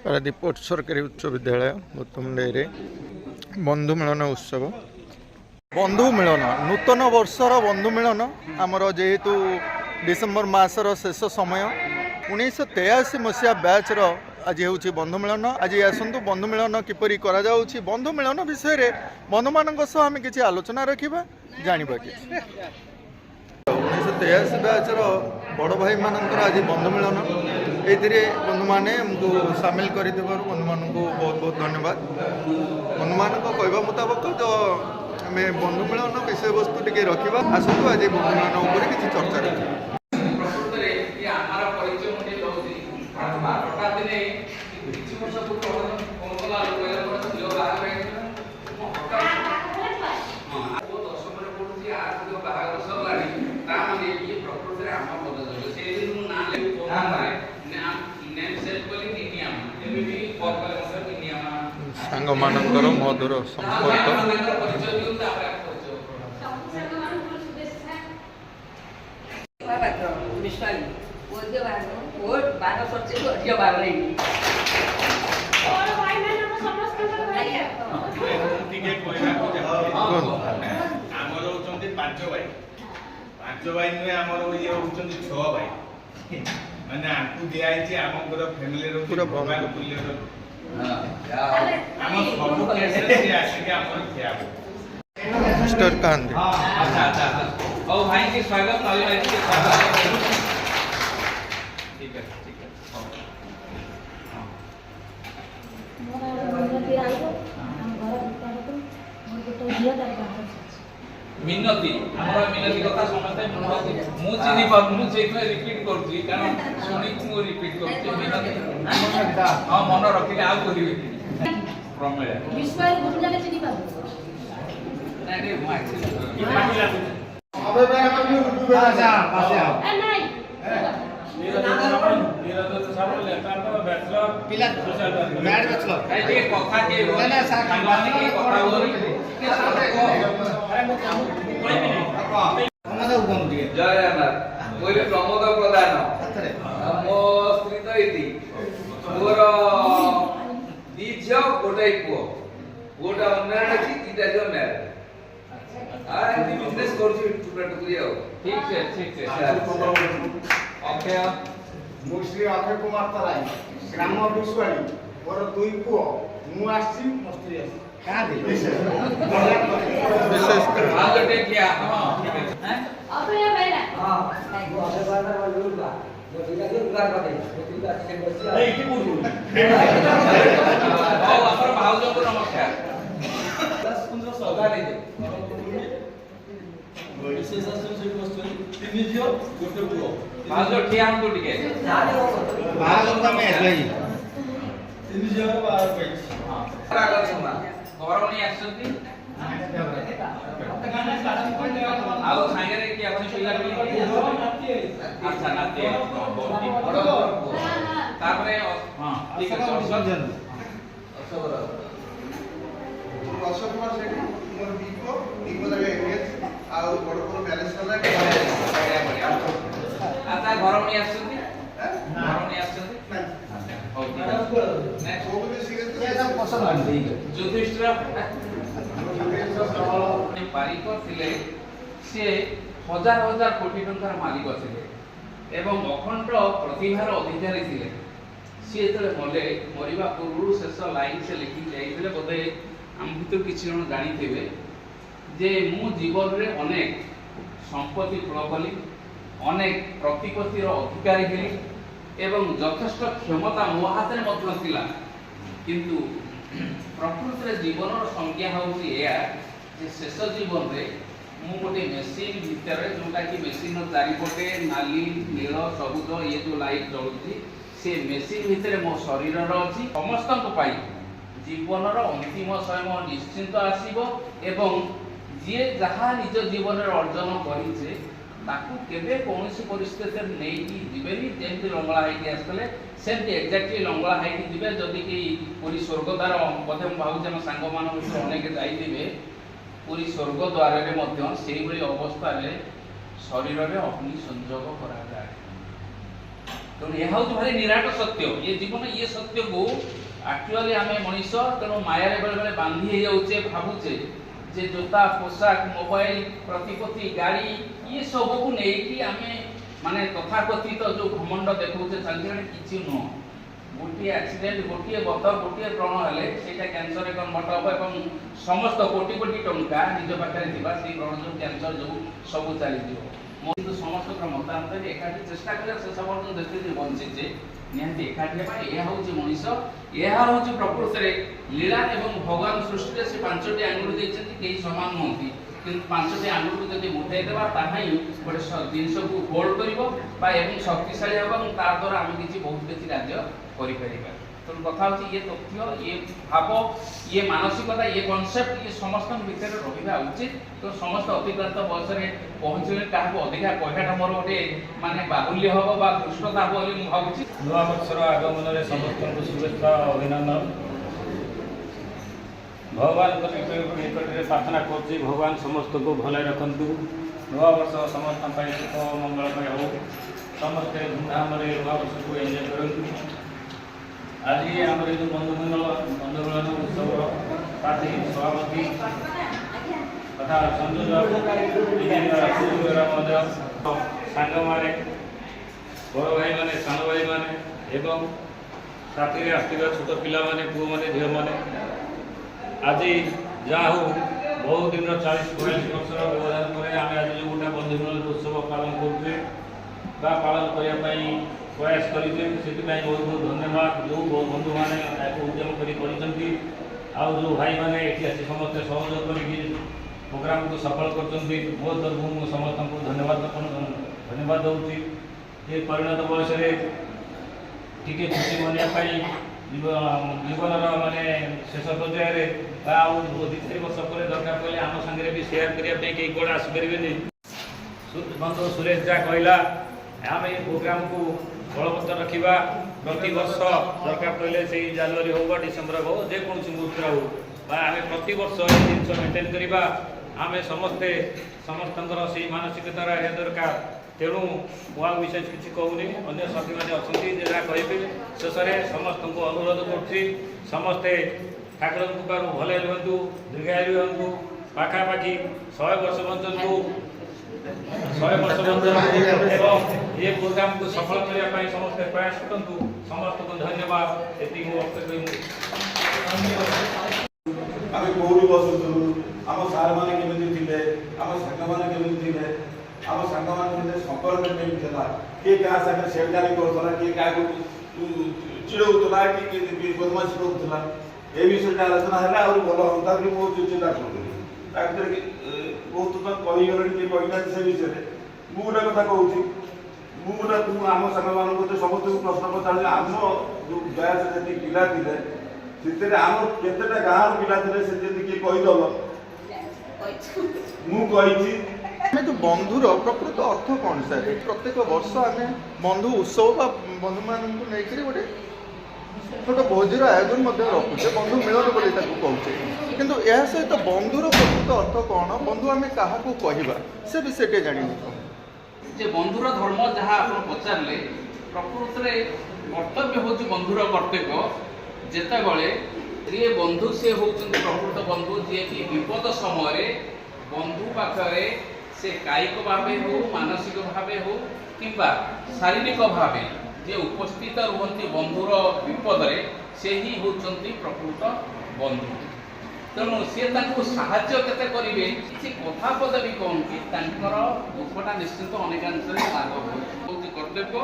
पारादीप सरकारी उच्च विद्यालय गौतमडे बंधु मिलन उत्सव बंधु मिलन नूतन वर्षर बंधु मिलन आमर जेहेतु डिसेम्बर मासर शेष समय 1983 मसीहा बैचर आज हूँ बंधु मिलन। आज आसतु बंधु मिलन किपर बंधु मिलन विषय बंधु मान आम कि आलोचना रखा जाना कि 1983 बैचर बड़ भाई मानकर आज बंधु मिलन ये बंधु मैंने आमको सामिल कर बंधु मान बहुत बहुत धन्यवाद। बंधु मान कहवा मुताबक तो आम बंधु मिलन विषय वस्तु टी रखा आसतु आज बंधु मिलन किसी चर्चा रखा। सांग मानकर मधुर संपर्क पांच भाई नुहे आमर ये होउछन 6 भाई माने आंकु दिया आइछि आमकर फैमिली रो पूरा भगवान तुल्य रो हम सब केस से आसी के आमर खिया मिस्टर कांदे अच्छा अच्छा ओ भाई के स्वागत लाली भाई के स्वागत। ठीक है मिनती हमरा मिनती कथा समझते मु चिनी पर मु सेमे रिपीट करछि कारण सुनी मु रिपीट करछि मिनती हां मन रखिले आ करिवे प्रमेय विश्वास गुरु जाने चिनी पाबो नहीं नहीं मु एक्चुअली अबे भाई हम यूट्यूब पे जा पासे आओ ए नहीं मेरा तो सब लेता तो बैचलर पिला मैड बैचलर ए जे कथा के ना सामान्य की कथा होरी के साथे को जय जगन्नाथ कोई प्रमोद प्रधान मो स्त्री तो इति मोर दी झियो गोटे पुओ गोटा अनमैरिड अछि तीटा जो मैरिड आ एति बिजनेस करछि टुकड़ा टुकड़ी आ ठीक है ओके मु श्री अक्षय कुमार तराई ग्राम विश्वाणी मोर दुई पुओ मु आसी मस्त्री आसी का दे विशेष हां टेक किया हां ठीक है हैं अबे ये मेरा हां वो अबे बार जरूर बा जो दिला के उगार कर दे तू का से बस ए इति बोलू आओ अपर भाउजो को नमस्कार 10-15 सौदा ले दे विशेष से वस्तु तीन जियो गोटे पुओ भाउजो ठिया हम तो टिके बाहर का मैं भाई तीन जियो बाहर पे हां रागल सुना गौरवनी आसुती आओ सांगे रे कि आपण सुइला बोली अच्छा नाते बड़ तापरे हां ठीक है समझन अशोक कुमार सेठी मोर बीको लगे एच आ बड़ बड़ बैलेंस वाला आता गौरवनी आसुती गौरवनी आसुती युधिष्ठिर पारिक थिले से हजार हजार कोटी टंकार मालिक थिले एवं अखंड प्रतिभार अधिकारी थिले सी जेतले मले मरिबा पूर्व शेष लाइन से लिखि जाइथिले बोधे हम भितर किछि जण जानिथिबे जे मु जीवन रे अनेक संपत्ति प्लव कली अनेक प्रतिपत्तिर अधिकारी हेली एवं यथेष्ट क्षमता मो हाथ में किंतु प्रकृति जीवन संज्ञा हूँ शेष जीवन में मु गोटे मेसीन भितर जोटा कि मेसीन चारिपटे नाली नील सबुज ये जो लाइट जलुची से मेसीन भितर मो शरीर अच्छी समस्त जीवनर अंतिम समय निश्चिंत आसीबो एवं जी जहाँ निज जीवन अर्जन करिछे ताकू केबे कोनसी परिस्थिति नहीं जीवेनी जेमती लंगड़ा हाइटी आसले सेमती एक्जाक्टली लंगड़ा हाइटी जीवे जदि कि पूरी स्वर्गद्वार बोधे भावुचे हम सांग मान अनेक जाइए पूरी स्वर्गद्वार से अवस्था शरीर में अग्नि संयोग करा जाए ତେଣୁ ଏହା ହେଉଛି ଭାରି ନିରାଟ ସତ୍ୟ। ଏ ଜୀବନ ଇଏ ସତ୍ୟକୁ ଆକ୍ଚୁଆଲି ଆମେ ମଣିଷ ତେଣୁ ମାୟାରେ ବେଳେବେଳେ ବାନ୍ଧି ହେଇଯାଉଛେ, ଭାବୁଛେ ଯେ ଜୋତା ପୋଷାକ ମୋବାଇଲ ପ୍ରତିପତ୍ତି ଗାଡ଼ି ଇଏ ସବୁକୁ ନେଇକି ଆମେ ମାନେ ତଥାକଥିତ ଯେଉଁ ଘମଣ୍ଡ ଦେଖାଉଛେ ଚାଲିଛି କିଛି ନୁହଁ। ଗୋଟିଏ ଆକ୍ସିଡେଣ୍ଟ ଗୋଟିଏ ବତ ଗୋଟିଏ ବ୍ରଣ ହେଲେ ସେଇଟା କ୍ୟାନ୍ସରରେ କନଭର୍ଟ ହେବ ଏବଂ ସମସ୍ତ କୋଟି କୋଟି ଟଙ୍କା ନିଜ ପାଖରେ ଥିବା ସେଇ ବ୍ରଣ ଯୋଗୁଁ କ୍ୟାନ୍ସର ଯୋଗୁଁ ସବୁ ଚାଲିଯିବ। କିନ୍ତୁ ସମସ୍ତଙ୍କର ମତାମତରେ ଏକାଠି ଚେଷ୍ଟା କରିବା ସେ ସବୁ ଯେତିକି ବଞ୍ଚିଛେ ନିହାତି ଏକାଠି ହେବା। ଏହା ହେଉଛି ମଣିଷ, ଏହା ହେଉଛି ପ୍ରକୃତରେ ଲୀଳା ଏବଂ ଭଗବାନ ସୃଷ୍ଟିରେ ସେ 5ଟି ଆଙ୍ଗୁଳି ଦେଇଛନ୍ତି, କେହି ସମାନ ନୁହନ୍ତି। କିନ୍ତୁ 5ଟି ଆଙ୍ଗୁଳିକୁ ଯଦି ମୁଠେଇ ଦେବା ତାହା ହିଁ ଗୋଟେ ଜିନିଷକୁ ହୋଲ୍ଡ କରିବ ବା ଏବଂ ଶକ୍ତିଶାଳୀ ହେବ ଏବଂ ତା ଦ୍ୱାରା ଆମେ କିଛି ବହୁତ କିଛି କାର୍ଯ୍ୟ କରିପାରିବା। ତେଣୁ କଥା ହେଉଛି ଇଏ ତଥ୍ୟ, ଇଏ ଭାବ, ଇଏ ମାନସିକତା, ଇଏ କନସେପ୍ଟ ଇଏ ସମସ୍ତଙ୍କ ଭିତରେ ରହିବା ଉଚିତ। ତ ସମସ୍ତ ଅତିକ୍ରାନ୍ତ ବୟସରେ ପହଞ୍ଚିଲେ କାହାକୁ ଅଧିକା କହିବାଟା ମୋର ଗୋଟେ ମାନେ ବାହୁଲ୍ୟ ହେବ ବା ଦୁଷ୍ଟତା ହେବ ବୋଲି ମୁଁ ଭାବୁଛି। ନୂଆ ବର୍ଷର ଆଗମନରେ ସମସ୍ତଙ୍କୁ ଶୁଭେଚ୍ଛା ଅଭିନନ୍ଦନ। ଭଗବାନଙ୍କ ନିକଟରେ ପ୍ରାର୍ଥନା କରୁଛି ଭଗବାନ ସମସ୍ତଙ୍କୁ ଭଲରେ ରଖନ୍ତୁ। ନୂଆ ବର୍ଷ ସମସ୍ତଙ୍କ ପାଇଁ ସୁଖ ମଙ୍ଗଳମୟ ହେଉ। ସମସ୍ତେ ଧୁମଧାମରେ ନୂଆ ବର୍ଷକୁ ଏନ୍ଜୟ କରନ୍ତୁ। ଆଜି ଆମର ଏ ଯେଉଁ ବନ୍ଧୁମିଳନ ଉତ୍ସବର ସାଥୀ ସଭାପତି ତଥା ସଂଯୋଜକ ମଧ୍ୟ ସାଙ୍ଗମାନେ ବଡ଼ ଭାଇମାନେ ସାନ ଭାଇମାନେ ଏବଂ ସାଥିରେ ଆସିଥିବା ଛୋଟ ପିଲାମାନେ ପୁଅମାନେ ଝିଅମାନେ ଆଜି ଯାହା ହଉ ବହୁ ଦିନର 40-42 ବର୍ଷର ବ୍ୟବଧାନ ପରେ ଆମେ ଆଜି ଯେଉଁ ଗୋଟେ ବନ୍ଧୁମିଳନ ଉତ୍ସବ ପାଳନ କରୁଛେ ବା ପାଳନ କରିବା ପାଇଁ ପ୍ରୟାସ କରିଛେ ସେଥିପାଇଁ ବହୁତ ବହୁତ ଧନ୍ୟବାଦ। ଯେଉଁ ବନ୍ଧୁମାନେ ଏହାକୁ ଉଦ୍ୟମ କରି କରିଛନ୍ତି ଆଉ ଯେଉଁ ଭାଇମାନେ ଏଠି ଆସି ସମସ୍ତେ ସହଯୋଗ କରିକି ପ୍ରୋଗ୍ରାମକୁ ସଫଳ କରିଛନ୍ତି ମୋ ତରଫରୁ ମୁଁ ସମସ୍ତଙ୍କୁ ଧନ୍ୟବାଦ ଦେଉଛି। ଏ ପରିଣତ ବୟସରେ ଟିକେ ଖୁସି ମନେଇବା ପାଇଁ ଜୀବନର ମାନେ ଶେଷ ପର୍ଯ୍ୟାୟରେ ବା ଆଉ 2-3 ବର୍ଷ ପରେ ଦରକାର ପଡ଼ିଲେ ଆମ ସାଙ୍ଗରେ ବି ସେୟାର କରିବା ପାଇଁ କେହି କୁଆଡ଼େ ଆସିପାରିବେନି। ବନ୍ଧୁ ସୁରେଶ ଯାହା କହିଲା ଆମେ ଏ ପ୍ରୋଗ୍ରାମକୁ ବଳବତ୍ତର ରଖିବା। ପ୍ରତିବର୍ଷ ଦରକାର ପଡ଼ିଲେ ସେଇ ଜାନୁଆରୀ ହେଉ ବା ଡିସେମ୍ବର ହେଉ ଯେକୌଣସି ମୁହୂର୍ତ୍ତରେ ହେଉ ବା ଆମେ ପ୍ରତିବର୍ଷ ଏ ଜିନିଷ ମେଣ୍ଟେନ୍ କରିବା। ଆମେ ସମସ୍ତେ ସମସ୍ତଙ୍କର ସେଇ ମାନସିକତା ରହିବା ଦରକାର। ତେଣୁ ମୁଁ ଆଉ ବିଶେଷ କିଛି କହୁନି, ଅନ୍ୟ ସାଥୀମାନେ ଅଛନ୍ତି ଯେ ଯାହା କହିବେ। ଶେଷରେ ସମସ୍ତଙ୍କୁ ଅନୁରୋଧ କରୁଛି ସମସ୍ତେ ଠାକୁରଙ୍କ କୃପାରୁ ଭଲରେ ରୁହନ୍ତୁ, ଦୀର୍ଘାୟୁ ରୁହନ୍ତୁ, ପାଖାପାଖି 100 ବର୍ଷ ବଞ୍ଚନ୍ତୁ, 100 ବର୍ଷ ବଞ୍ଚନ୍ତୁ ଏବଂ ଏ ପ୍ରୋଗ୍ରାମକୁ ସଫଳ କରିବା ପାଇଁ ସମସ୍ତେ ପ୍ରୟାସ କରନ୍ତୁ। ସମସ୍ତଙ୍କୁ ଧନ୍ୟବାଦ। ଏତିକି ମୁଁ ବକ୍ତବ୍ୟ ଆମେ କୋଉଠି ବସୁଥିଲୁ, ଆମ ସାର୍ମାନେ କେମିତି ଥିଲେ, ଆମ ସାଙ୍ଗମାନେ କେମିତି ଥିଲେ, ଆମ ସାଙ୍ଗମାନେ ଭିତରେ ସମ୍ପର୍କ କେମିତି ଥିଲା, କିଏ କାହା ସାଙ୍ଗରେ ସେଡ଼ାମି କରୁଥିଲା, କିଏ କାହାକୁ ଚିଡ଼ଉଥିଲା, କିଏ ବଦମାସି କରୁଥିଲା, ଏ ବିଷୟରେ ଆଲୋଚନା ହେଲେ ଆହୁରି ଭଲ ହୁଅନ୍ତା ବୋଲି ମୁଁ ଚିନ୍ତା କରୁଥିଲି। ତା ଭିତରେ ବହୁତ ତ କହିଗଲେଣି କିଏ କହିନାହାନ୍ତି ସେ ବିଷୟରେ। ମୁଁ ଗୋଟେ କଥା କହୁଛି, ମୁଁ ଆମ ସାଙ୍ଗମାନଙ୍କୁ ସମସ୍ତଙ୍କୁ ପ୍ରଶ୍ନ ପଚାରିଲି ଆମ ଯେଉଁ ବ୍ୟାଚ୍ ଯେତିକି ପିଲା ଥିଲେ ସେଥିରେ ଆମର କେତେଟା ଗାଁର ପିଲା ଥିଲେ ସେ ଯଦି କିଏ କହିଦେବ ମୁଁ କହିଛି। ଆମେ ଯେଉଁ ବନ୍ଧୁର ପ୍ରକୃତ ଅର୍ଥ କ'ଣ ସାର୍? ପ୍ରତ୍ୟେକ ବର୍ଷ ଆମେ ବନ୍ଧୁ ଉତ୍ସବ ବା ବନ୍ଧୁମାନଙ୍କୁ ନେଇକରି ଗୋଟେ ଛୋଟ ଭୋଜିର ଆୟୋଜନ ମଧ୍ୟ ରଖୁଛେ, ବନ୍ଧୁ ମିଳନ ବୋଲି ତାକୁ କହୁଛେ। କିନ୍ତୁ ଏହା ସହିତ ବନ୍ଧୁର ପ୍ରକୃତ ଅର୍ଥ କ'ଣ, ବନ୍ଧୁ ଆମେ କାହାକୁ କହିବା ସେ ବିଷୟ ଟିକେ ଜାଣିବୁ। ଯେ ବନ୍ଧୁର ଧର୍ମ ଯାହା ଆପଣ ପଚାରିଲେ, ପ୍ରକୃତରେ କର୍ତ୍ତବ୍ୟ ହେଉଛି ବନ୍ଧୁର କର୍ତ୍ତବ୍ୟ। ଯେତେବେଳେ ଯିଏ ବନ୍ଧୁ ସିଏ ହେଉଛନ୍ତି ପ୍ରକୃତ ବନ୍ଧୁ, ଯିଏକି ବିପଦ ସମୟରେ ବନ୍ଧୁ ପାଖରେ ସେ କାୟିକ ଭାବେ ହେଉ ମାନସିକ ଭାବେ ହେଉ କିମ୍ବା ଶାରୀରିକ ଭାବେ ଯିଏ ଉପସ୍ଥିତ ରୁହନ୍ତି ବନ୍ଧୁର ବିପଦରେ, ସେ ହିଁ ହେଉଛନ୍ତି ପ୍ରକୃତ ବନ୍ଧୁ। ତେଣୁ ସିଏ ତାଙ୍କୁ ସାହାଯ୍ୟ କେତେ କରିବେ, କିଛି କଥା ପଦେ ବି କହନ୍ତି, ତାଙ୍କର ଦୁଃଖଟା ନିଶ୍ଚିନ୍ତ ଅନେକାଂଶରେ ଲାଘବ ହେଉଛି କର୍ତ୍ତବ୍ୟ।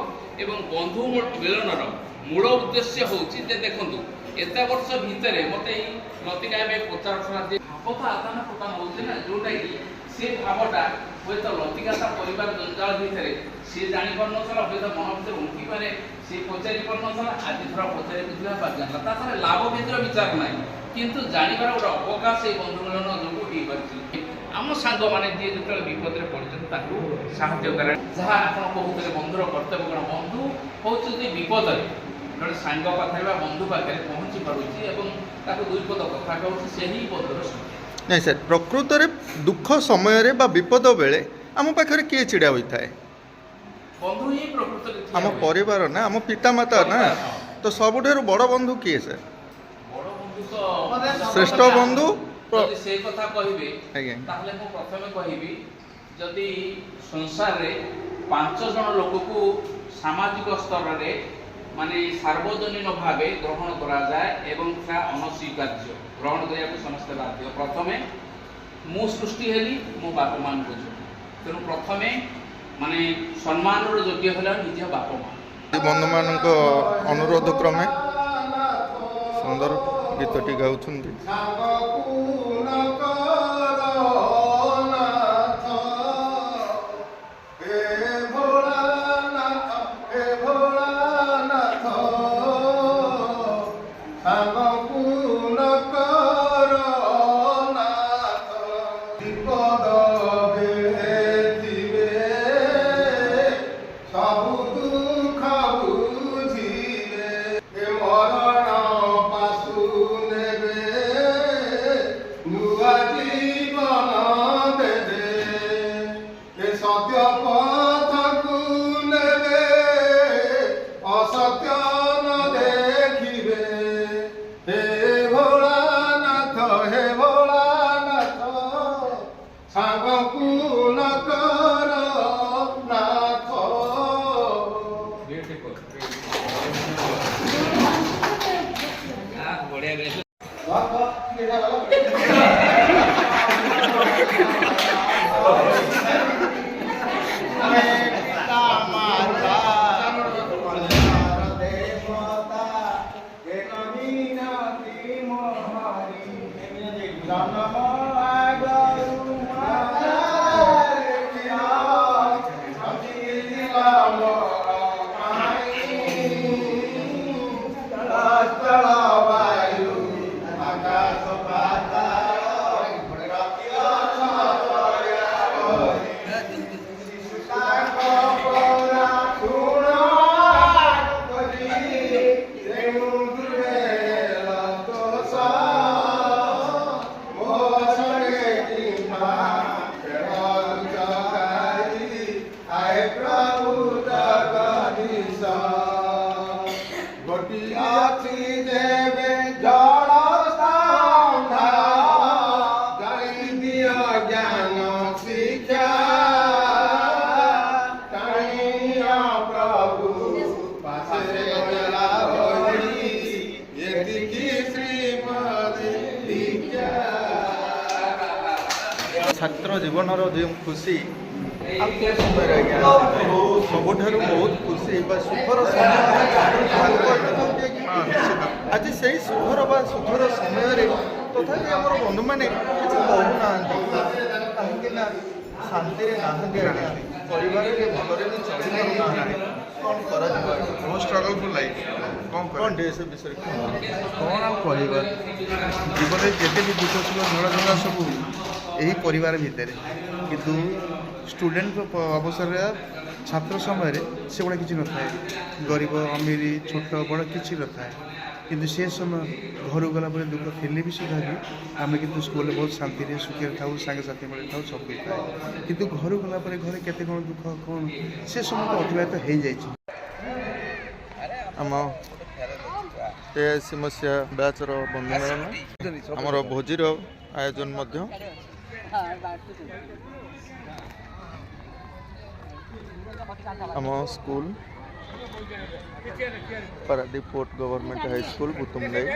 ଏବଂ ବନ୍ଧୁ ମିଳନର ମୂଳ ଉଦ୍ଦେଶ୍ୟ ହେଉଛି ଯେ ଦେଖନ୍ତୁ ଏତେ ବର୍ଷ ଭିତରେ ମୋତେ ଏଇ ଲତିକା ଏବେ ପଚାରୁଥିଲା ଯେ ଭାବ ଆଦାନ ପ୍ରଦାନ ହେଉଛି ନା, ଯେଉଁଟାକି ସେ ଭାବଟା ହୁଏତ ଲତିକା ତା ପରିବାର ଜଞ୍ଜାଳ ଭିତରେ ସିଏ ଜାଣିପାରୁନଥିଲା, ହୁଏତ ମନ ଭିତରେ ଉଙ୍କି ପାରେ ସିଏ ପଚାରି ପାରୁନଥିଲା, ଆଜି ଥର ପଚାରି ବୁଝିଲା ବା ଜାଣିଲା, ତା ସାଙ୍ଗରେ ଲାଭ କ୍ଷେତ୍ର ବିଚାର ନାହିଁ, କିନ୍ତୁ ଜାଣିବାର ଗୋଟେ ଅବକାଶ ଏଇ ବନ୍ଧୁ ମିଳନ ଯୋଗୁଁ ହେଇପାରିଛି। ଆମ ସାଙ୍ଗମାନେ ଯିଏ ଯେତେବେଳେ ବିପଦରେ ପଡ଼ିଛନ୍ତି ତାଙ୍କୁ ସାହାଯ୍ୟ କରେ। ଯାହା ଆପଣ କହୁଥିଲେ ବନ୍ଧୁର କର୍ତ୍ତବ୍ୟ କ'ଣ, ବନ୍ଧୁ ହେଉଛନ୍ତି ବିପଦରେ ଜଣେ ସାଙ୍ଗ ପାଖରେ ବା ବନ୍ଧୁ ପାଖରେ ପହଞ୍ଚି ପାରୁଛି ଏବଂ ତାକୁ 2 ପଦ କଥା କହୁଛି, ସେହି ବନ୍ଧୁର ସଂଖ୍ୟା। ନାଇଁ ସାର୍, ପ୍ରକୃତରେ ଦୁଃଖ ସମୟରେ ବା ବିପଦ ବେଳେ ଆମ ପାଖରେ କିଏ ଛିଡ଼ା ହୋଇଥାଏ? ବନ୍ଧୁ ହିଁ ପ୍ରକୃତରେ ଆମ ପରିବାର ନା ଆମ ପିତାମାତା ନା ତ ସବୁଠାରୁ ବଡ଼ ବନ୍ଧୁ କିଏ ସେ ବଡ଼ ବନ୍ଧୁ ତ ଶ୍ରେଷ୍ଠ ବନ୍ଧୁ ଯଦି ସେ କଥା କହିବେ ଆଜ୍ଞା ତାହେଲେ ମୁଁ ପ୍ରଥମେ କହିବି ଯଦି ସଂସାରରେ 5 ଜଣ ଲୋକକୁ ସାମାଜିକ ସ୍ତରରେ ମାନେ ସାର୍ବଜନୀନ ଭାବେ ଗ୍ରହଣ କରାଯାଏ ଏବଂ ତାହା ଅନସ୍ୱୀକାର୍ଯ୍ୟ ଗ୍ରହଣ କରିବାକୁ ସମସ୍ତେ ବାଧ୍ୟ ପ୍ରଥମେ ମୁଁ ସୃଷ୍ଟି ହେଲି ମୋ ବାପା ମାଆଙ୍କୁ ଯୋଗୁଁ ତେଣୁ ପ୍ରଥମେ ମାନେ ସମ୍ମାନର ଯୋଗ୍ୟ ହେଲା ନିଜ ବାପା ମା ବନ୍ଧୁମାନଙ୍କ ଅନୁରୋଧ କ୍ରମେ ସୁନ୍ଦର ଗୀତଟି ଗାଉଛନ୍ତି ছাত্র জীবনর যে খুশি সময় আজ্ঞা ସବୁଠାରୁ ବହୁତ ଖୁସି ବା ସୁଖର ସମୟ ଆଜି ସେଇ ସୁଖର ବା ସୁଖର ସମୟରେ ତଥାପି ଆମର ବନ୍ଧୁମାନେ କିଛି କହୁନାହାନ୍ତି କାହିଁକି ନା ଶାନ୍ତିରେ ନାହାନ୍ତି ପରିବାରରେ ଭଲରେ ବି ଚଳିପାରୁନାହାନ୍ତି କ'ଣ କରାଯିବ ବହୁତ ଷ୍ଟ୍ରଗଲଫୁଲ୍ ଲାଇଫ୍ କ'ଣ କ'ଣ ଟିକେ ସେ ବିଷୟରେ କ'ଣ ଆଉ କହିବା ଜୀବନରେ ଯେତେ ବି ଦୁଃଖ ସୁଖ ଝଡ଼ ସବୁ ଏହି ପରିବାର ଭିତରେ କିନ୍ତୁ ଷ୍ଟୁଡେଣ୍ଟଙ୍କ ଅବସରରେ ଛାତ୍ର ସମୟରେ ସେଗୁଡ଼ା କିଛି ନଥାଏ ଗରିବ ଅମିରି ଛୋଟ ବଡ଼ କିଛି ନଥାଏ କିନ୍ତୁ ସେ ସମୟ ଘରକୁ ଗଲା ପରେ ଦୁଃଖ ଥିଲେ ବି ସୁଦ୍ଧା ବି ଆମେ କିନ୍ତୁ ସ୍କୁଲରେ ବହୁତ ଶାନ୍ତିରେ ସୁଖରେ ଥାଉ ସାଙ୍ଗସାଥି ମିଳି ଥାଉ ସବୁ କିଛି ଥାଏ କିନ୍ତୁ ଘରକୁ ଗଲା ପରେ ଘରେ କେତେ କ'ଣ ଦୁଃଖ କ'ଣ ସେ ସମୟ ତ ଅତିବାହିତ ହେଇଯାଇଛି ଆମ ତେୟାଅଶୀ ମସିହା ବ୍ୟାଚ୍ର ବନ୍ଧୁମିଳନ ଆମର ଭୋଜିର ଆୟୋଜନ ମଧ୍ୟ ଆମ school Paradip port government high school Butumundai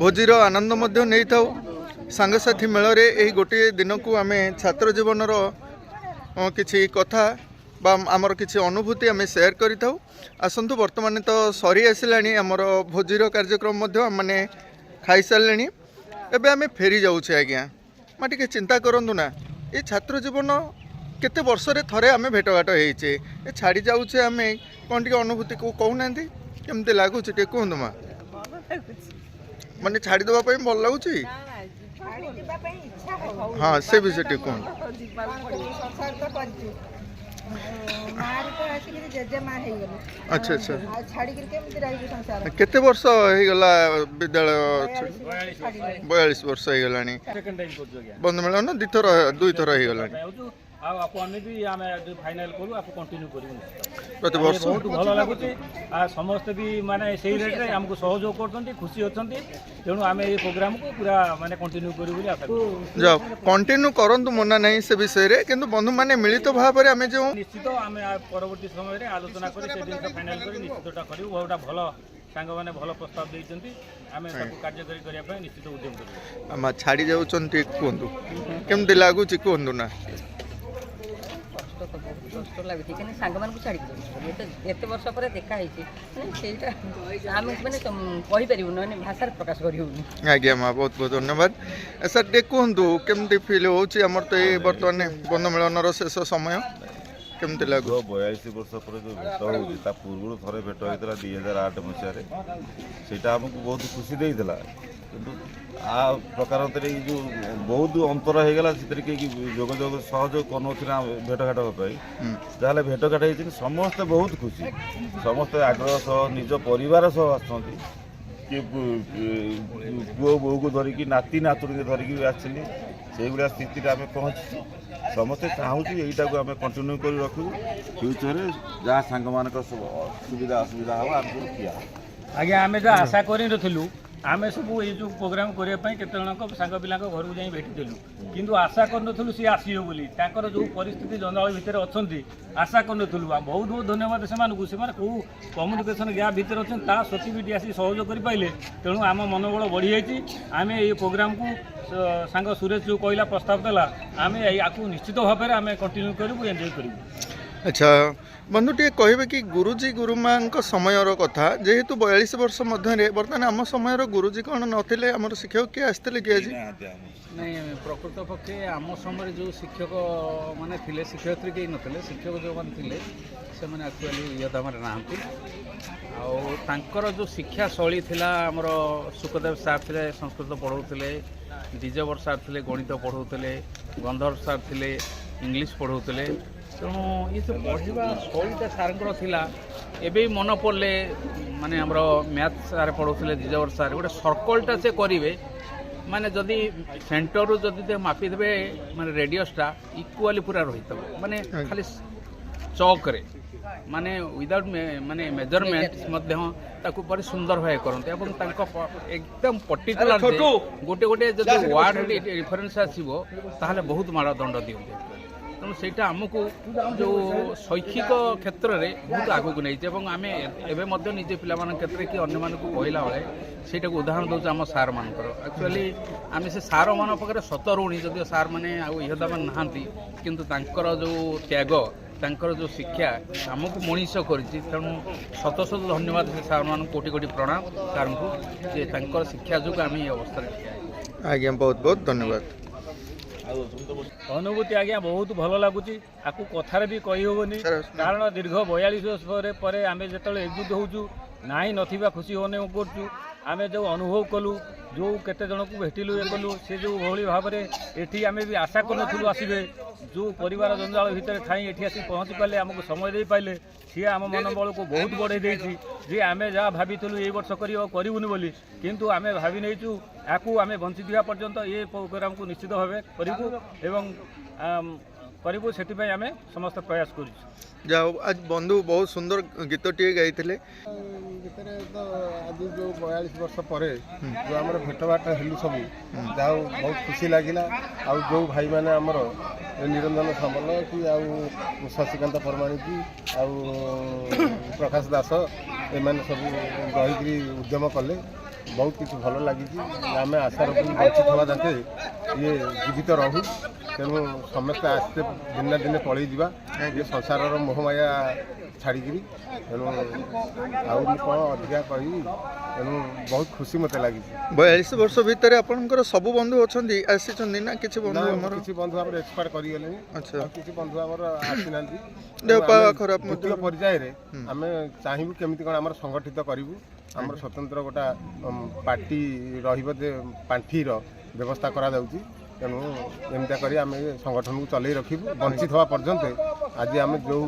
ଭୋଜିର ଆନନ୍ଦ ମଧ୍ୟ ନେଇଥାଉ ସାଙ୍ଗସାଥି ମେଳରେ ଏହି ଗୋଟିଏ ଦିନକୁ ଆମେ ଛାତ୍ର ଜୀବନର କିଛି କଥା ବା ଆମର କିଛି ଅନୁଭୂତି ଆମେ ସେୟାର କରିଥାଉ ଆସନ୍ତୁ ବର୍ତ୍ତମାନ ତ ସରି ଆସିଲାଣି ଆମର ଭୋଜିର କାର୍ଯ୍ୟକ୍ରମ ମଧ୍ୟ ଆମମାନେ ଖାଇସାରିଲେଣି ଏବେ ଆମେ ଫେରି ଯାଉଛେ ଆଜ୍ଞା ମା ଟିକେ ଚିନ୍ତା କରନ୍ତୁ ନା ଏ ଛାତ୍ର ଜୀବନ କେତେ ବର୍ଷରେ ଥରେ ଆମେ ଭେଟଘାଟ ହେଇଛେ ଏ ଛାଡ଼ି ଯାଉଛେ ଆମେ କ'ଣ ଟିକେ ଅନୁଭୂତି କହୁନାହାନ୍ତି କେମିତି ଲାଗୁଛି ଟିକେ କୁହନ୍ତୁ ମା ମାନେ ଛାଡ଼ିଦେବା ପାଇଁ ଭଲ ଲାଗୁଛି ହଁ ସେ ବିଷୟ ଟିକେ କୁହନ୍ତୁ ମାଆର ତ ଆସିକିରି ଜେଜେମା ହେଇଗଲେ। ଆଚ୍ଛା ଆଚ୍ଛା ଆଉ ଛାଡ଼ିକିରି କେମିତି ରହିବୁ ସଂସାର? କେତେ ବର୍ଷ ହେଇଗଲା ବିଦ୍ୟାଳୟ ଛାଡ଼ିଗଲେ। 42 ବର୍ଷ ହେଇଗଲାଣି। ବନ୍ଧୁ ମିଳନ ଦୁଇଥର ହେଇଗଲାଣି। ଆଉ ଆପୁ ଆମେ ବି ଆମେ ଫାଇନାଲ କରୁ ଆପୁ କଣ୍ଟିନ୍ୟୁ କରିବୁ ପ୍ରତିବର୍ଷ ବହୁତ ଭଲ ଲାଗୁଛି। ଆଉ ସମସ୍ତେ ବି ମାନେ ସେଇ ରେଟ୍ରେ ଆମକୁ ସହଯୋଗ କରୁଛନ୍ତି, ଖୁସି ଅଛନ୍ତି। ତେଣୁ ଆମେ ଏଇ ପ୍ରୋଗ୍ରାମକୁ ପୁରା ମାନେ କଣ୍ଟିନ୍ୟୁ କରିବୁ ବୋଲି ଆଶା କରୁଛୁ। ଯାଉ କଣ୍ଟିନ୍ୟୁ କରନ୍ତୁ, ମନା ନାହିଁ ସେ ବିଷୟରେ, କିନ୍ତୁ ବନ୍ଧୁମାନେ ମିଳିତ ଭାବରେ ଆମେ ଯେଉଁ ନିଶ୍ଚିତ ଆମେ ପରବର୍ତ୍ତୀ ସମୟରେ ଆଲୋଚନା କରି ସେ ଜିନିଷ ଫାଇନାଲ କରି ନିଶ୍ଚିତଟା କରିବୁ। ବହୁତଟା ଭଲ ସାଙ୍ଗମାନେ ଭଲ ପ୍ରସ୍ତାବ ଦେଇଛନ୍ତି, ଆମେ ତାକୁ କାର୍ଯ୍ୟକାରୀ କରିବା ପାଇଁ ନିଶ୍ଚିତ ଉଦ୍ୟମ କରିବୁ। ଆମ ଛାଡ଼ି ଯାଉଛନ୍ତି କୁହନ୍ତୁ, କେମିତି ଲାଗୁଛି କୁହନ୍ତୁ ନା? କଷ୍ଟ ଲାଗୁଛି କିନ୍ତୁ ସାଙ୍ଗମାନଙ୍କୁ ଛାଡ଼ିକି ଯାଉଛି। ଏତେ ବର୍ଷ ପରେ ଦେଖା ହେଇଛି ମାନେ ସେଇଟା ଆମେ ମାନେ କହିପାରିବୁନି, ମାନେ ଭାଷାରେ ପ୍ରକାଶ କରିହେଉନି। ଆଜ୍ଞା ମା, ବହୁତ ବହୁତ ଧନ୍ୟବାଦ। ସାର୍ ଟିକେ କୁହନ୍ତୁ କେମିତି ଫିଲ୍ ହେଉଛି? ଆମର ତ ଏଇ ବର୍ତ୍ତମାନ ବନ୍ଧୁ ମିଳନର ଶେଷ ସମୟ, କେମିତି ଲାଗୁଛି? 42 ବର୍ଷ ପରେ ଯେଉଁ ଭେଟ ହେଉଛି, ତା ପୂର୍ବରୁ ଥରେ ଭେଟ ହେଇଥିଲା 2008 ମସିହାରେ। ସେଇଟା ଆମକୁ ବହୁତ ଖୁସି ଦେଇଥିଲା, କିନ୍ତୁ ଆ ପ୍ରକାରାନ୍ତରେ ଏଇ ଯେଉଁ ବହୁତ ଅନ୍ତର ହେଇଗଲା, ସେଥିରେ କେହି ଯୋଗାଯୋଗ ସହଯୋଗ କରୁନଥିଲା ଭେଟଘାଟ ପାଇଁ। ଯାହେଲେ ଭେଟଘାଟ ହେଇଛି, ସମସ୍ତେ ବହୁତ ଖୁସି, ସମସ୍ତେ ଆଗ୍ରହ ସହ ନିଜ ପରିବାର ସହ ଆସୁଛନ୍ତି। କିଏ ପୁଅ ବୋଉକୁ ଧରିକି, ନାତି ନାତୁଣୀକୁ ଧରିକି ବି ଆସିଛନ୍ତି। ସେଇଭଳିଆ ସ୍ଥିତିରେ ଆମେ ପହଞ୍ଚିଛୁ। ସମସ୍ତେ ଚାହୁଁଛୁ ଏଇଟାକୁ ଆମେ କଣ୍ଟିନ୍ୟୁ କରି ରଖିବୁ। ଫ୍ୟୁଚରରେ ଯାହା ସାଙ୍ଗମାନଙ୍କ ସୁବିଧା ଅସୁବିଧା ହେବ ଆମକୁ ଠିଆ ହେବ। ଆଜ୍ଞା ଆମେ ଯାହା ଆଶା କରିନଥିଲୁ, ଆମେ ସବୁ ଏଇ ଯେଉଁ ପ୍ରୋଗ୍ରାମ କରିବା ପାଇଁ କେତେ ଜଣଙ୍କ ସାଙ୍ଗ ପିଲାଙ୍କ ଘରକୁ ଯାଇ ଭେଟିଥିଲୁ, କିନ୍ତୁ ଆଶା କରିନଥିଲୁ ସିଏ ଆସିବେ ବୋଲି। ତାଙ୍କର ଯେଉଁ ପରିସ୍ଥିତି ଜଞ୍ଜାଳ ଭିତରେ ଅଛନ୍ତି, ଆଶା କରିନଥିଲୁ। ବହୁତ ବହୁତ ଧନ୍ୟବାଦ ସେମାନଙ୍କୁ। ସେମାନେ କେଉଁ କମ୍ୟୁନିକେସନ୍ ଗ୍ୟାପ୍ ଭିତରେ ଅଛନ୍ତି, ତା ସତ୍ତ୍ୱେ ବି ଆସି ସହଯୋଗ କରିପାରିଲେ। ତେଣୁ ଆମ ମନୋବଳ ବଢ଼ିଯାଇଛି। ଆମେ ଏଇ ପ୍ରୋଗ୍ରାମକୁ ସାଙ୍ଗ ସୁରେଶ ଯେଉଁ କହିଲା, ପ୍ରସ୍ତାବ ଦେଲା, ଆମେ ୟାକୁ ନିଶ୍ଚିତ ଭାବରେ ଆମେ କଣ୍ଟିନ୍ୟୁ କରିବୁ, ଏନ୍ଜୟ କରିବୁ। ଆଚ୍ଛା ବନ୍ଧୁ ଟିକେ କହିବେ କି ଗୁରୁଜୀ ଗୁରୁମାଙ୍କ ସମୟର କଥା, ଯେହେତୁ 42 ବର୍ଷ ମଧ୍ୟରେ ବର୍ତ୍ତମାନ ଆମ ସମୟର ଗୁରୁଜୀ କ'ଣ ନଥିଲେ, ଆମର ଶିକ୍ଷକ କିଏ ଆସିଥିଲେ କି ଆଜି? ନାଇଁ, ପ୍ରକୃତ ପକ୍ଷେ ଆମ ସମୟରେ ଯେଉଁ ଶିକ୍ଷକ ମାନେ ଥିଲେ, ଶିକ୍ଷୟିତ୍ରୀ କେହି ନଥିଲେ। ଶିକ୍ଷକ ଯେଉଁମାନେ ଥିଲେ ସେମାନେ ଆକ୍ଚୁଆଲି ୟଦାମରେ ନାହାନ୍ତି। ଆଉ ତାଙ୍କର ଯେଉଁ ଶିକ୍ଷା ଶୈଳୀ ଥିଲା, ଆମର ସୁଖଦେବ ସାର୍ ଥିଲେ, ସଂସ୍କୃତ ପଢ଼ାଉଥିଲେ। ଦ୍ୱିଜବର ସାର୍ ଥିଲେ, ଗଣିତ ପଢ଼ାଉଥିଲେ। ଗନ୍ଧର୍ବ ସାର୍ ଥିଲେ, ଇଂଲିଶ ପଢ଼ାଉଥିଲେ। ତେଣୁ ଏ ଯେଉଁ ପଢ଼ିବା ଶୈଳୀଟା ସାର୍ଙ୍କର ଥିଲା। ଏବେ ବି ମନେ ପଡ଼ିଲେ, ମାନେ ଆମର ମ୍ୟାଥ୍ ସାର୍ ପଢ଼ାଉଥିଲେ, ଦ୍ୱିଜବର ସାର୍, ଗୋଟେ ସର୍କଲ୍ଟା ସେ କରିବେ, ମାନେ ଯଦି ସେଣ୍ଟରରୁ ଯଦି ମାପିଦେବେ, ମାନେ ରେଡ଼ିୟସ୍ଟା ଇକ୍ୱାଲି ପୁରା ରହିଥିବ, ମାନେ ଖାଲି ଚକ୍ରେ, ମାନେ ୱିଦାଉଟ୍ ମାନେ ମେଜରମେଣ୍ଟ ମଧ୍ୟ ତାକୁ ଭାରି ସୁନ୍ଦର ଭାବେ କରନ୍ତି। ଏବଂ ତାଙ୍କ ଏକଦମ ପର୍ଟିକୁଲାର ଗୋଟେ ଗୋଟେ ଯଦି ୱାର୍ଡ ରେଫରେନ୍ସ ଆସିବ, ତାହେଲେ ବହୁତ ମାଡ଼ଦଣ୍ଡ ଦିଅନ୍ତି। ତେଣୁ ସେଇଟା ଆମକୁ ଯେଉଁ ଶୈକ୍ଷିକ କ୍ଷେତ୍ରରେ ବହୁତ ଆଗକୁ ନେଇଛି। ଏବଂ ଆମେ ଏବେ ମଧ୍ୟ ନିଜ ପିଲାମାନଙ୍କ କ୍ଷେତ୍ରରେ କି ଅନ୍ୟମାନଙ୍କୁ କହିଲା ବେଳେ ସେଇଟାକୁ ଉଦାହରଣ ଦେଉଛୁ ଆମ ସାର୍ମାନଙ୍କର। ଆକ୍ଚୁଆଲି ଆମେ ସେ ସାର୍ମାନଙ୍କ ପାଖରେ ସତ ଋଣୀ, ଯଦିଓ ସାର୍ମାନେ ଆଉ ଇହଦାମାନ ନାହାନ୍ତି, କିନ୍ତୁ ତାଙ୍କର ଯେଉଁ ତ୍ୟାଗ, ତାଙ୍କର ଯେଉଁ ଶିକ୍ଷା ଆମକୁ ମଣିଷ କରିଛି। ତେଣୁ ଶତ ଶତ ଧନ୍ୟବାଦ ସେ ସାର୍ମାନଙ୍କୁ, କୋଟି କୋଟି ପ୍ରଣାମ ସାର୍ଙ୍କୁ, ଯେ ତାଙ୍କର ଶିକ୍ଷା ଯୋଗୁଁ ଆମେ ଏ ଅବସ୍ଥାରେ ଠିଆ ହେଇଛୁ। ଆଜ୍ଞା ବହୁତ ବହୁତ ଧନ୍ୟବାଦ। ଅନୁଭୂତି ଆଜ୍ଞା ବହୁତ ଭଲ ଲାଗୁଛି, ଆକୁ କଥାରେ ବି କହିହେବନି। କାରଣ ଦୀର୍ଘ 42 ବର୍ଷ ପରେ ଆମେ ଯେତେବେଳେ ଏକଜୁଟ ହେଉଛୁ, ନାହିଁ ନଥିବା ଖୁସି ଅନୁଭବ କରୁଛୁ। ଆମେ ଯେଉଁ ଅନୁଭବ କଲୁ, ଯେଉଁ କେତେ ଜଣକୁ ଭେଟିଲୁ, ଇଏ କଲୁ, ସେ ଯେଉଁ ଭଳି ଭାବରେ ଏଠି ଆମେ ବି ଆଶା କରିନଥିଲୁ ଆସିବେ। ଯେଉଁ ପରିବାର ଜଞ୍ଜାଳ ଭିତରେ ଥାଇ ଏଠି ଆସି ପହଞ୍ଚି ପାରିଲେ, ଆମକୁ ସମୟ ଦେଇପାରିଲେ, ସିଏ ଆମ ମନୋବଳକୁ ବହୁତ ବଢ଼େଇ ଦେଇଛି। ଯେ ଆମେ ଯାହା ଭାବିଥିଲୁ ଏଇ ବର୍ଷ କରିବୁନି ବୋଲି, କିନ୍ତୁ ଆମେ ଭାବି ନେଇଛୁ ୟାକୁ ଆମେ ବଞ୍ଚିଥିବା ପର୍ଯ୍ୟନ୍ତ ଏ ପ୍ରୋଗ୍ରାମକୁ ନିଶ୍ଚିତ ଭାବେ କରିବୁ ଏବଂ କରିବୁ। ସେଥିପାଇଁ ଆମେ ସମସ୍ତେ ପ୍ରୟାସ କରୁଛୁ। ଯାହା ହଉ ଆଜି ବନ୍ଧୁ ବହୁତ ସୁନ୍ଦର ଗୀତଟିଏ ଗାଇଥିଲେ। ଭିତରେ ତ ଆଜି ଯେଉଁ 42 ବର୍ଷ ପରେ ଯେଉଁ ଆମର ଭେଟଭାଟ ହେଲୁ ସବୁ, ଯାହା ହଉ ବହୁତ ଖୁସି ଲାଗିଲା। ଆଉ ଯେଉଁ ଭାଇମାନେ ଆମର ନିରଞ୍ଜନ ସାମଲ କି ଆଉ ଶଶିକାନ୍ତ ପରମାଣିକି ଆଉ ପ୍ରକାଶ ଦାସ, ଏମାନେ ସବୁ ରହିକିରି ଉଦ୍ୟମ କଲେ, ବହୁତ କିଛି ଭଲ ଲାଗିଛି। ଆମେ ଆଶା ରଖୁ ବଞ୍ଚିତ ହେବା ଯାକେ ଇଏ ଜୀବିତ ରହୁ। ତେଣୁ ସମସ୍ତେ ଆସ୍ତେ ଦିନେ ଦିନେ ପଳେଇ ଯିବା ଏ ସଂସାରର ମୋହମାୟା ଛାଡ଼ିକିରି। ତେଣୁ ଆଉ ମୁଁ କ'ଣ ଅଧିକା କହିବି, ତେଣୁ ବହୁତ ଖୁସି ମୋତେ ଲାଗିଛି। 42 ବର୍ଷ ଭିତରେ ଆପଣଙ୍କର ସବୁ ବନ୍ଧୁ ଅଛନ୍ତି, ଆସିଛନ୍ତି ନା କିଛି ବନ୍ଧୁ? ଆମର କିଛି ବନ୍ଧୁ ଆମର ଏକ୍ସପାୟାର କରିଗଲେଣି। ଆଚ୍ଛା, ଆଉ କିଛି ବନ୍ଧୁ ଆମର ଆସିନାହାନ୍ତି। ଦେହ ପା ଖରାପ ମଧ୍ୟ। ଦ୍ୱିତୀୟ ପର୍ଯ୍ୟାୟରେ ଆମେ ଚାହିଁବୁ କେମିତି କ'ଣ ଆମର ସଂଗଠିତ କରିବୁ। ଆମର ସ୍ୱତନ୍ତ୍ର ଗୋଟେ ପାର୍ଟି ରହିବ, ଯେ ପାଣ୍ଠିର ବ୍ୟବସ୍ଥା କରାଯାଉଛି। ତେଣୁ ଏମିତିଆ କରି ଆମେ ସଂଗଠନକୁ ଚଲେଇ ରଖିବୁ ବଞ୍ଚିତ ହେବା ପର୍ଯ୍ୟନ୍ତ। ଆଜି ଆମେ ଯେଉଁ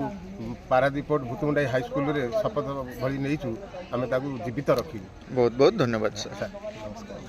ପାରାଦୀପ ଭୁତୁମୁଣ୍ଡାଇ ହାଇସ୍କୁଲରେ ଶପଥ ଭଳି ନେଇଛୁ ଆମେ ତାକୁ ଜୀବିତ ରଖିବୁ। ବହୁତ ବହୁତ ଧନ୍ୟବାଦ ସାର୍। ସାର୍ ନମସ୍କାର।